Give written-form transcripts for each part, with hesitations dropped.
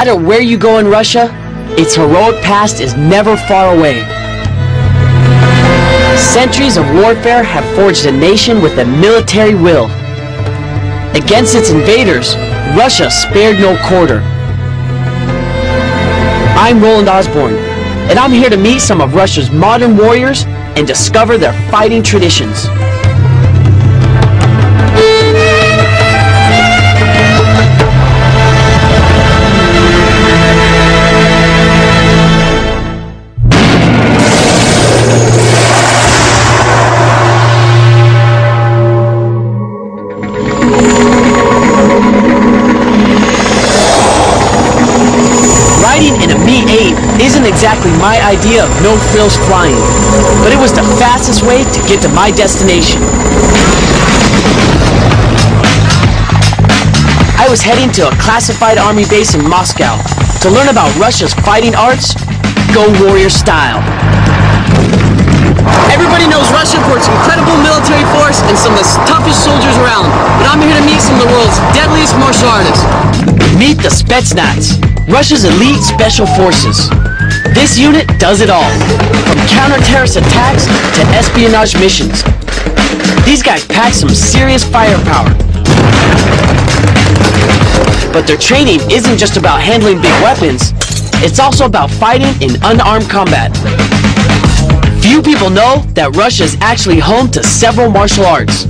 matter where you go in Russia, its heroic past is never far away. Centuries of warfare have forged a nation with a military will. Against its invaders, Russia spared no quarter. I'm Roland Osborne, and I'm here to meet some of Russia's modern warriors and discover their fighting traditions. Isn't exactly my idea of no-frills flying, but it was the fastest way to get to my destination. I was heading to a classified army base in Moscow to learn about Russia's fighting arts, Go Warrior style. Everybody knows Russia for its incredible military force and some of the toughest soldiers around, but I'm here to meet some of the world's deadliest martial artists. Meet the Spetsnaz, Russia's elite special forces. This unit does it all, from counter-terrorist attacks to espionage missions. These guys pack some serious firepower. But their training isn't just about handling big weapons, it's also about fighting in unarmed combat. Few people know that Russia is actually home to several martial arts.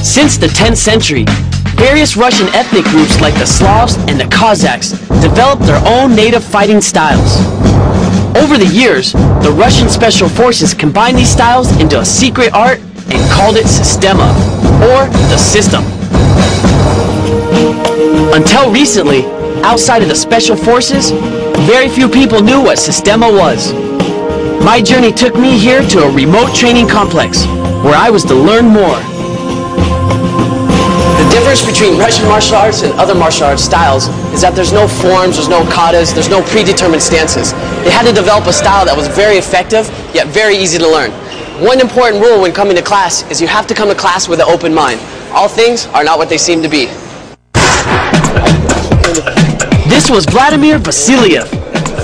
Since the 10th century, various Russian ethnic groups like the Slavs and the Cossacks developed their own native fighting styles. Over the years, the Russian Special Forces combined these styles into a secret art and called it Sistema, or the system. Until recently, outside of the Special Forces, very few people knew what Sistema was. My journey took me here to a remote training complex, where I was to learn more. The difference between Russian martial arts and other martial arts styles is that there's no forms, there's no katas, there's no predetermined stances. They had to develop a style that was very effective, yet very easy to learn. One important rule when coming to class is you have to come to class with an open mind. All things are not what they seem to be. This was Vladimir Vasiliev,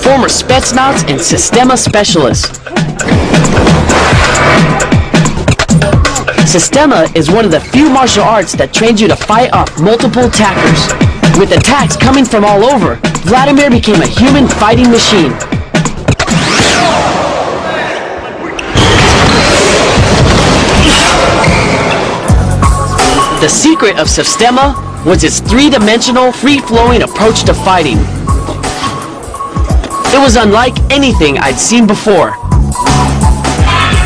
former Spetsnaz and Sistema specialist. Sistema is one of the few martial arts that trains you to fight off multiple attackers. With attacks coming from all over, Vladimir became a human fighting machine. The secret of Sistema was its three-dimensional, free-flowing approach to fighting. It was unlike anything I'd seen before.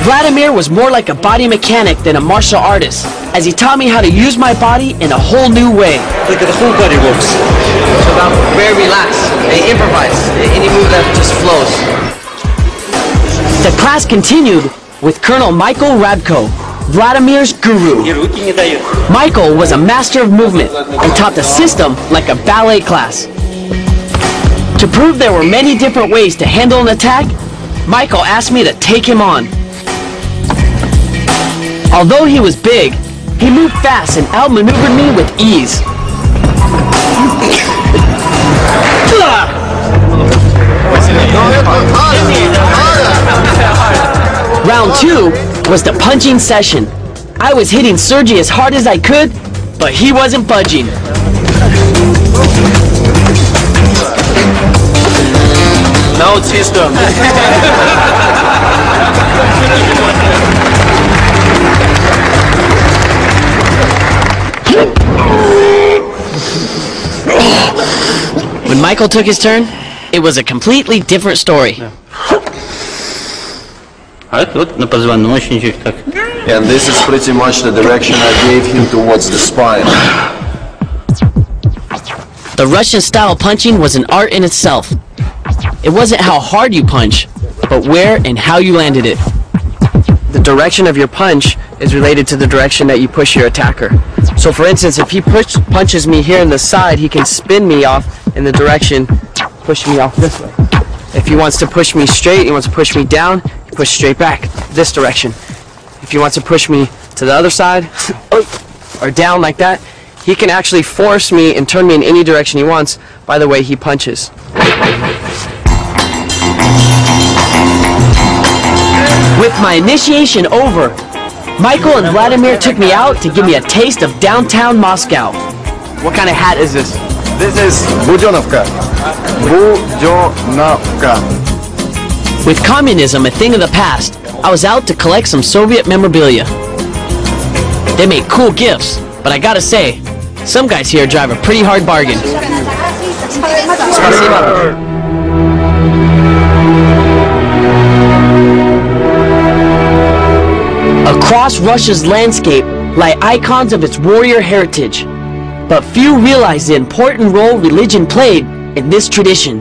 Vladimir was more like a body mechanic than a martial artist, as he taught me how to use my body in a whole new way. Like the whole body works. It's about very relaxed. They improvise. Any move that just flows. The class continued with Colonel Michael Radko, Vladimir's guru. Michael was a master of movement and taught the system like a ballet class. To prove there were many different ways to handle an attack, Michael asked me to take him on. Although he was big, he moved fast and outmaneuvered me with ease. Round 2 was the punching session. I was hitting Sergey as hard as I could, but he wasn't budging. Now it's his turn. When Michael took his turn, it was a completely different story. And this is pretty much the direction I gave him towards the spine. The Russian style punching was an art in itself. It wasn't how hard you punch, but where and how you landed it. The direction of your punch is related to the direction that you push your attacker. So for instance, if he punches me here in the side, he can spin me off in the direction, push me off this way. If he wants to push me straight, he wants to push me down, he push straight back, this direction. If he wants to push me to the other side, or down like that, he can actually force me and turn me in any direction he wants by the way he punches. With my initiation over, Michael and Vladimir took me out to give me a taste of downtown Moscow. What kind of hat is this? This is Budenovka. Budenovka. With communism a thing of the past, I was out to collect some Soviet memorabilia. They make cool gifts, but I gotta say, some guys here drive a pretty hard bargain. Across Russia's landscape lie icons of its warrior heritage, but few realize the important role religion played in this tradition.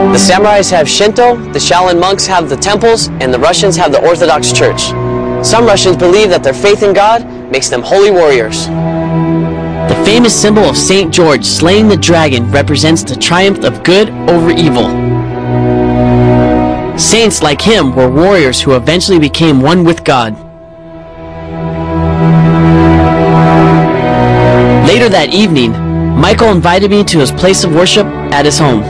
The samurais have Shinto, the Shaolin monks have the temples, and the Russians have the Orthodox Church. Some Russians believe that their faith in God makes them holy warriors. The famous symbol of St. George slaying the dragon represents the triumph of good over evil. Saints like him were warriors who eventually became one with God. Later that evening, Michael invited me to his place of worship at his home.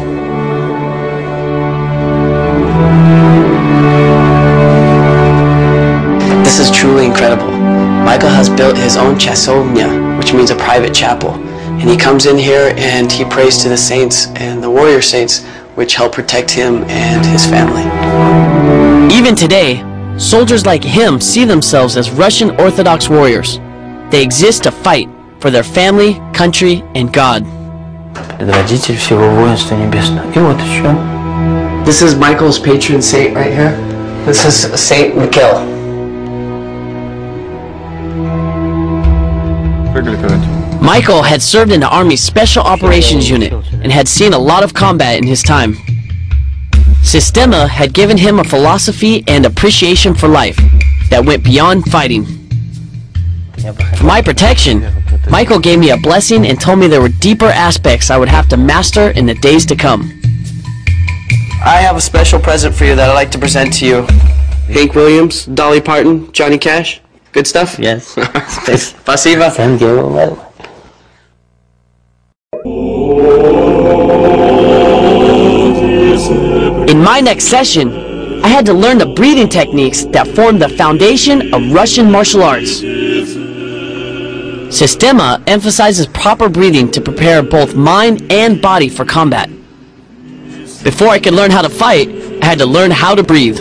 This is truly incredible. Michael has built his own chasovnya, which means a private chapel. And he comes in here and he prays to the saints and the warrior saints, which help protect him and his family. Even today, soldiers like him see themselves as Russian Orthodox warriors. They exist to fight for their family, country, and God. Предводитель всего воинства небесного. И вот еще. This is Michael's patron saint right here. This is Saint Mikhail. Michael had served in the Army's Special Operations Unit and had seen a lot of combat in his time. Sistema had given him a philosophy and appreciation for life that went beyond fighting. For my protection, Michael gave me a blessing and told me there were deeper aspects I would have to master in the days to come. I have a special present for you that I'd like to present to you. Hank Williams, Dolly Parton, Johnny Cash. Good stuff? Yes. Спасибо. Thank you. In my next session, I had to learn the breathing techniques that form the foundation of Russian martial arts. Sistema emphasizes proper breathing to prepare both mind and body for combat. Before I could learn how to fight, I had to learn how to breathe.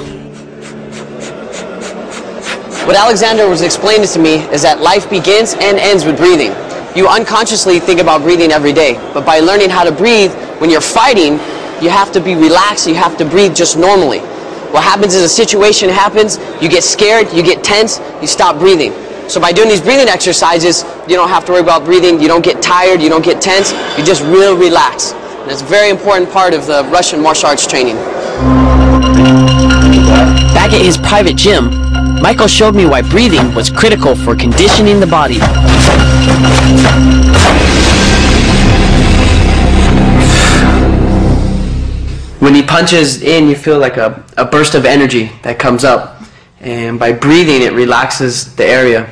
What Alexander was explaining to me is that life begins and ends with breathing. You unconsciously think about breathing every day, but by learning how to breathe, when you're fighting, you have to be relaxed, you have to breathe just normally. What happens is a situation happens, you get scared, you get tense, you stop breathing. So by doing these breathing exercises, you don't have to worry about breathing, you don't get tired, you don't get tense, you just real relax. And it's a very important part of the Russian martial arts training. Back at his private gym, Michael showed me why breathing was critical for conditioning the body. When he punches in, you feel like a burst of energy that comes up. And by breathing, it relaxes the area.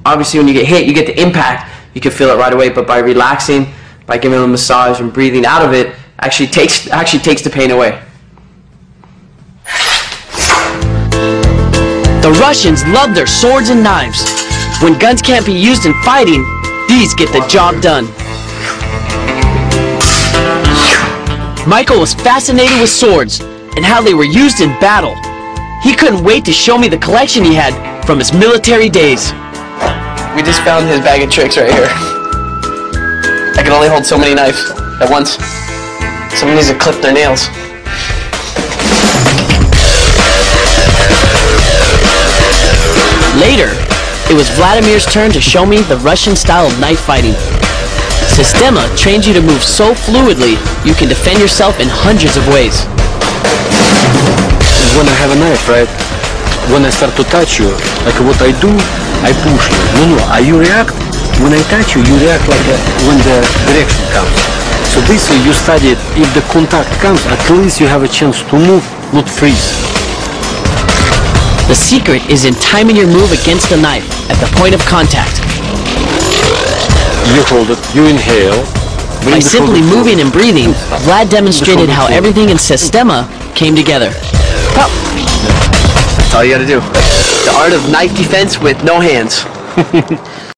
Obviously, when you get hit, you get the impact. You can feel it right away. But by relaxing, by giving him a massage and breathing out of it, actually takes the pain away. The Russians love their swords and knives. When guns can't be used in fighting, these get the job done. Michael was fascinated with swords and how they were used in battle. He couldn't wait to show me the collection he had from his military days. We just found his bag of tricks right here. I can only hold so many knives at once. Someone needs to clip their nails. Later, it was Vladimir's turn to show me the Russian style of knife fighting. Sistema trains you to move so fluidly, you can defend yourself in hundreds of ways. When I have a knife, right, when I start to touch you, like what I do, I push you. No, you react. When I touch you, you react like when the direction comes. So this way you study it. If the contact comes, at least you have a chance to move, not freeze. The secret is in timing your move against the knife at the point of contact. You hold it, you inhale, By simply moving and breathing, Vlad demonstrated how everything in Sistema came together. That's all you gotta do. The art of knife defense with no hands.